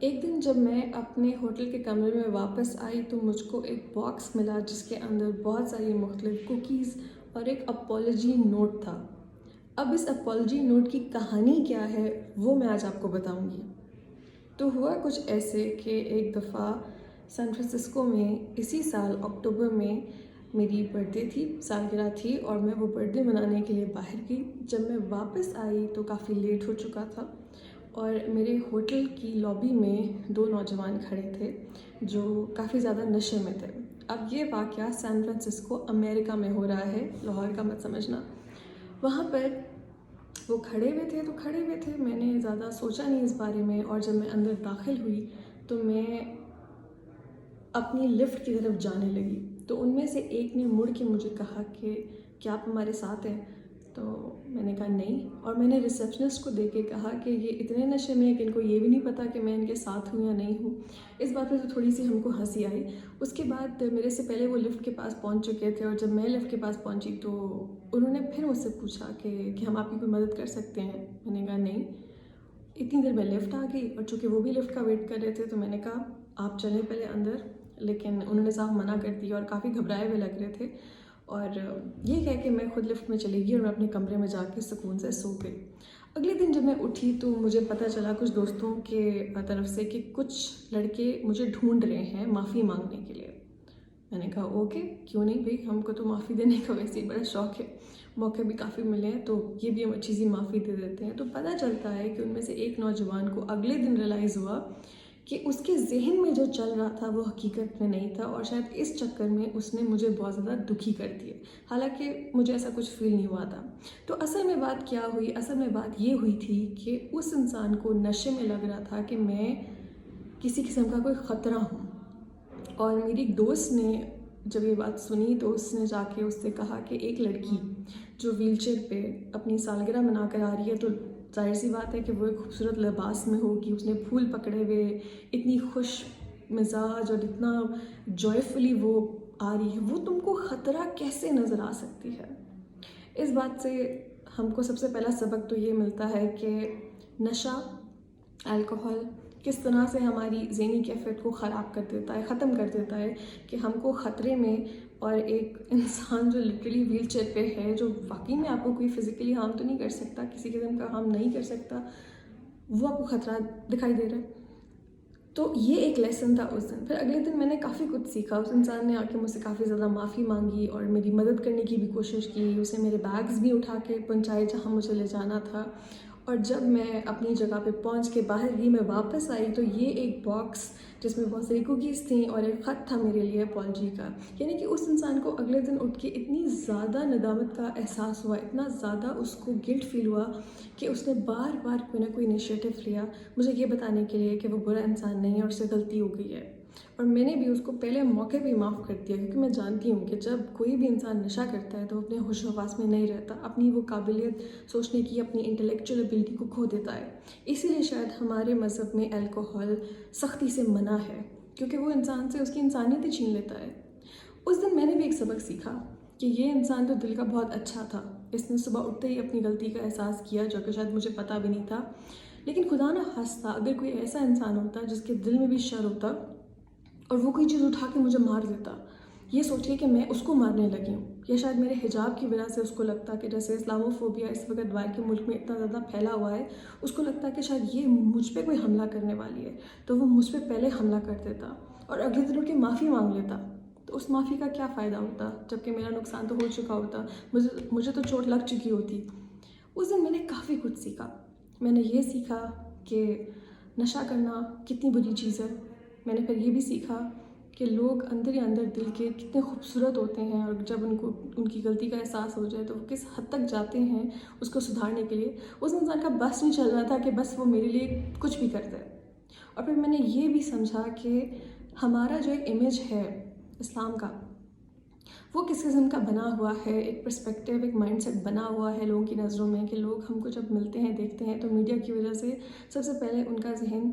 ایک دن جب میں اپنے ہوٹل کے کمرے میں واپس آئی تو مجھ کو ایک باکس ملا جس کے اندر بہت ساری مختلف کوکیز اور ایک اپالوجی نوٹ تھا۔ اب اس اپالوجی نوٹ کی کہانی کیا ہے وہ میں آج آپ کو بتاؤں گی۔ تو ہوا کچھ ایسے کہ ایک دفعہ سان فرانسسکو میں اسی سال اکتوبر میں میری برتھ ڈے تھی، سالگرہ تھی، اور میں وہ برتھ ڈے منانے کے لیے باہر گئی۔ جب میں واپس آئی تو کافی لیٹ ہو چکا تھا اور میرے ہوٹل کی لابی میں دو نوجوان کھڑے تھے جو کافی زیادہ نشے میں تھے۔ اب یہ واقعہ سان فرانسسکو امریکہ میں ہو رہا ہے، لاہور کا مت سمجھنا۔ وہاں پر وہ کھڑے ہوئے تھے، میں نے زیادہ سوچا نہیں اس بارے میں، اور جب میں اندر داخل ہوئی تو میں اپنی لفٹ کی طرف جانے لگی تو ان میں سے ایک نے مڑ کے مجھے کہا کہ کیا آپ ہمارے ساتھ ہیں؟ تو میں نے کہا نہیں، اور میں نے ریسیپشنسٹ کو دیکھ کے کہا کہ یہ اتنے نشے میں ہیں کہ ان کو یہ بھی نہیں پتہ کہ میں ان کے ساتھ ہوں یا نہیں ہوں۔ اس بات پہ تو تھوڑی سی ہم کو ہنسی آئی۔ اس کے بعد میرے سے پہلے وہ لفٹ کے پاس پہنچ چکے تھے، اور جب میں لفٹ کے پاس پہنچی تو انہوں نے پھر مجھ سے پوچھا کہ ہم آپ کی کوئی مدد کر سکتے ہیں؟ میں نے کہا نہیں۔ اتنی دیر میں لفٹ آ گئی، اور چونکہ وہ بھی لفٹ کا ویٹ کر رہے تھے تو میں نے کہا آپ چلیں پہلے اندر، لیکن انہوں نے صاف منع کر دیا اور کافی گھبرائے ہوئے لگ رہے تھے، اور یہ کہہ کے میں خود لفٹ میں چلی گئی اور میں اپنے کمرے میں جا کے سکون سے سو گئی۔ اگلے دن جب میں اٹھی تو مجھے پتہ چلا کچھ دوستوں کے طرف سے کہ کچھ لڑکے مجھے ڈھونڈ رہے ہیں معافی مانگنے کے لیے۔ میں نے کہا اوکے، کیوں نہیں بھائی، ہم کو تو معافی دینے کا ویسے ہی بڑا شوق ہے، موقع بھی کافی ملے ہیں تو یہ بھی ہم اچھی سی معافی دے دیتے ہیں۔ تو پتہ چلتا ہے کہ ان میں سے ایک نوجوان کو اگلے دن ریلائز ہوا کہ اس کے ذہن میں جو چل رہا تھا وہ حقیقت میں نہیں تھا، اور شاید اس چکر میں اس نے مجھے بہت زیادہ دکھی کر دیا، حالانکہ مجھے ایسا کچھ فیل نہیں ہوا تھا۔ تو اصل میں بات کیا ہوئی؟ اصل میں بات یہ ہوئی تھی کہ اس انسان کو نشے میں لگ رہا تھا کہ میں کسی قسم کا کوئی خطرہ ہوں، اور میری ایک دوست نے جب یہ بات سنی تو اس نے جا کے اس سے کہا کہ ایک لڑکی جو ویل چیئر پہ اپنی سالگرہ منا کر آ رہی ہے تو ظاہر سی بات ہے کہ وہ ایک خوبصورت لباس میں ہوگی، اس نے پھول پکڑے ہوئے، اتنی خوش مزاج اور اتنا جوائفلی وہ آ رہی ہے، وہ تم کو خطرہ کیسے نظر آ سکتی ہے؟ اس بات سے ہم کو سب سے پہلا سبق تو یہ ملتا ہے کہ نشہ، الکوہل کس طرح سے ہماری ذہنی کیفیت کو خراب کر دیتا ہے، ختم کر دیتا ہے، کہ ہم کو خطرے میں، اور ایک انسان جو لٹرلی ویل چیئر پہ ہے، جو واقعی میں آپ کو کوئی فزیکلی ہارم تو نہیں کر سکتا، کسی قسم کا ہارم نہیں کر سکتا، وہ آپ کو خطرہ دکھائی دے رہا ہے۔ تو یہ ایک لیسن تھا اس دن۔ پھر اگلے دن میں نے کافی کچھ سیکھا، اس انسان نے آ کے مجھ سے کافی زیادہ معافی مانگی اور میری مدد کرنے کی بھی کوشش کی، اس نے میرے بیگز بھی اٹھا کے پہنچائے جہاں مجھے لے جانا تھا، اور جب میں اپنی جگہ پہ پہنچ کے باہر گئی، میں واپس آئی تو یہ ایک باکس جس میں بہت ساری کوکیز تھیں اور ایک خط تھا میرے لیے اپالوجی کا، یعنی کہ اس انسان کو اگلے دن اٹھ کے اتنی زیادہ ندامت کا احساس ہوا، اتنا زیادہ اس کو گلٹ فیل ہوا کہ اس نے بار بار کوئی نہ کوئی انیشیٹو لیا مجھے یہ بتانے کے لیے کہ وہ برا انسان نہیں ہے اور اس سے غلطی ہو گئی ہے، اور میں نے بھی اس کو پہلے موقع پہ معاف کر دیا، کیونکہ میں جانتی ہوں کہ جب کوئی بھی انسان نشہ کرتا ہے تو اپنے ہوش و حواس میں نہیں رہتا، اپنی وہ قابلیت سوچنے کی، اپنی انٹلیکچوئل ایبلٹی کو کھو دیتا ہے۔ اسی لیے شاید ہمارے مذہب میں الکوہل سختی سے منع ہے، کیونکہ وہ انسان سے اس کی انسانیت ہی چھین لیتا ہے۔ اس دن میں نے بھی ایک سبق سیکھا کہ یہ انسان تو دل کا بہت اچھا تھا، اس نے صبح اٹھتے ہی اپنی غلطی کا احساس کیا، جو کہ شاید مجھے پتہ بھی نہیں تھا، لیکن خدا نہ خواستہ اگر کوئی ایسا انسان ہوتا جس کے دل میں بھی شر ہوتا اور وہ کوئی چیز اٹھا کے مجھے مار دیتا، یہ سوچے کہ میں اس کو مارنے لگی ہوں، یا شاید میرے حجاب کی وجہ سے اس کو لگتا کہ جیسے اسلاموفوبیا اس وقت باہر کے ملک میں اتنا زیادہ پھیلا ہوا ہے، اس کو لگتا کہ شاید یہ مجھ پہ کوئی حملہ کرنے والی ہے، تو وہ مجھ پہ پہلے حملہ کر دیتا اور اگلے دن کی معافی مانگ لیتا، تو اس معافی کا کیا فائدہ ہوتا جب کہ میرا نقصان تو ہو چکا ہوتا، مجھے تو چوٹ لگ چکی ہوتی۔ اس دن میں نے کافی کچھ سیکھا۔ میں نے یہ سیکھا کہ نشہ کرنا کتنی بری چیز ہے، میں نے پھر یہ بھی سیکھا کہ لوگ اندر ہی اندر دل کے کتنے خوبصورت ہوتے ہیں، اور جب ان کو ان کی غلطی کا احساس ہو جائے تو وہ کس حد تک جاتے ہیں اس کو سدھارنے کے لیے۔ اس انسان کا بس نہیں چل رہا تھا کہ بس وہ میرے لیے کچھ بھی کر دے، اور پھر میں نے یہ بھی سمجھا کہ ہمارا جو ایک امیج ہے اسلام کا، وہ کس قسم کا بنا ہوا ہے، ایک پرسپیکٹیو، ایک مائنڈ سیٹ بنا ہوا ہے لوگوں کی نظروں میں، کہ لوگ ہم کو جب ملتے ہیں، دیکھتے ہیں تو میڈیا کی وجہ سے سب سے پہلے ان کا ذہن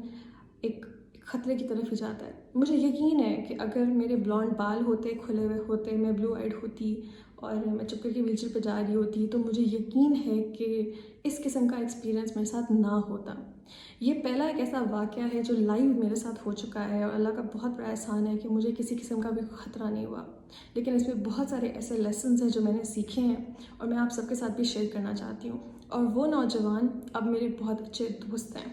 ایک خطرے کی طرف ہی جاتا ہے۔ مجھے یقین ہے کہ اگر میرے بلانڈ بال ہوتے، کھلے ہوئے ہوتے، میں بلو آئیڈ ہوتی اور میں چپ کر کے ویل چیئر پہ جا رہی ہوتی، تو مجھے یقین ہے کہ اس قسم کا ایکسپیرینس میرے ساتھ نہ ہوتا۔ یہ پہلا ایک ایسا واقعہ ہے جو لائیو میرے ساتھ ہو چکا ہے، اور اللہ کا بہت بڑا احسان ہے کہ مجھے کسی قسم کا بھی خطرہ نہیں ہوا، لیکن اس میں بہت سارے ایسے لیسنز ہیں جو میں نے سیکھے ہیں اور میں آپ سب کے ساتھ بھی شیئر کرنا چاہتی ہوں۔ اور وہ نوجوان اب میرے بہت اچھے دوست ہیں،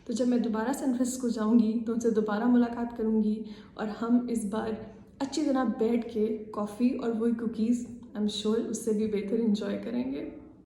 تو جب میں دوبارہ سین فرانسسکو جاؤں گی تو ان سے دوبارہ ملاقات کروں گی، اور ہم اس بار اچھی طرح بیٹھ کے کافی اور وہی کوکیز آئی ایم شیور اس سے بھی بہتر انجوائے کریں گے۔